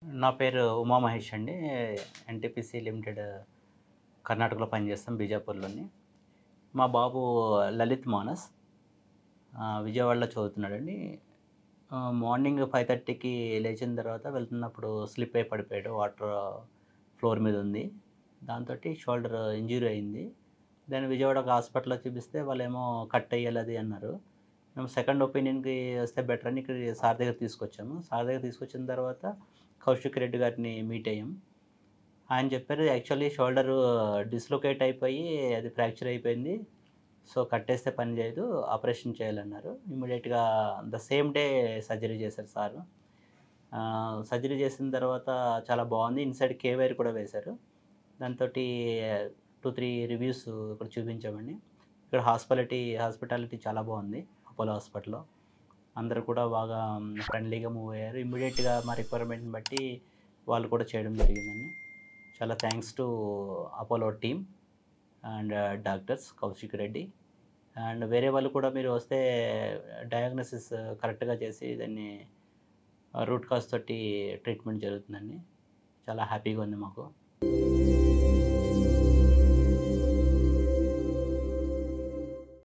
నా పేరు ఉమామహేష్ అండి. ఎన్‌టీపీసీ లిమిటెడ్ కర్ణాటకలో పనిచేస్తాం బీజాపూర్‌లోని. మా బాబు లలిత్ మానస్ విజయవాడలో చదువుతున్నాడండి. మార్నింగ్ 5:30కి లేచిన తర్వాత వెళ్తున్నప్పుడు స్లిప్ అయి పడిపోయాడు. వాటర్ ఫ్లోర్ మీద ఉంది. దాంతోటి షోల్డర్ ఇంజ్యూరీ అయింది. దాన్ని విజయవాడ ఒక హాస్పిటల్‌లో చూపిస్తే వాళ్ళేమో కట్ ఎయ్యాలి అది అన్నారు. మేము సెకండ్ ఒపీనియన్‌కి వస్తే బెటర్ అని ఇక్కడ సార్ దగ్గరికి తీసుకొచ్చాము. సార్ దగ్గర తీసుకొచ్చిన తర్వాత కౌశిక్ రెడ్డి గారిని మీట్ అయ్యాం. ఆయన చెప్పారు యాక్చువల్లీ షోల్డరు డిస్‌లొకేట్ అయిపోయి అది ఫ్రాక్చర్ అయిపోయింది. సో, కట్టేస్తే పని చేయదు. ఆపరేషన్ చేయాలన్నారు. ఇమ్మీడియేట్‌గా ద సేమ్ డే సర్జరీ చేశారు సారు. సర్జరీ చేసిన తర్వాత చాలా బావుంది. ఇన్‌సైడ్ కే వైర్ కూడా వేశారు. దాంతోటి 2, 3 రివ్యూస్ ఇక్కడ చూపించామండి. ఇక్కడ హాస్పిటాలిటీ చాలా బావుంది. అపోలో హాస్పిటల్‌లో. అందరూ కూడా బాగా ఫ్రెండ్లీగా మూవ్ అయ్యారు. ఇమ్మీడియేట్‌గా మా రిక్వైర్మెంట్‌ని బట్టి వాళ్ళు కూడా చేయడం జరిగిందండి. చాలా thanks to Apollo team and doctors Kaushik Reddy. And వేరే వాళ్ళు కూడా మీరు వస్తే డయాగ్నోసిస్ కరెక్ట్‌గా చేసి దాన్ని రూట్ కాజ్ తోటి ట్రీట్మెంట్ జరుగుతుందండి. చాలా హ్యాపీగా ఉంది మాకు.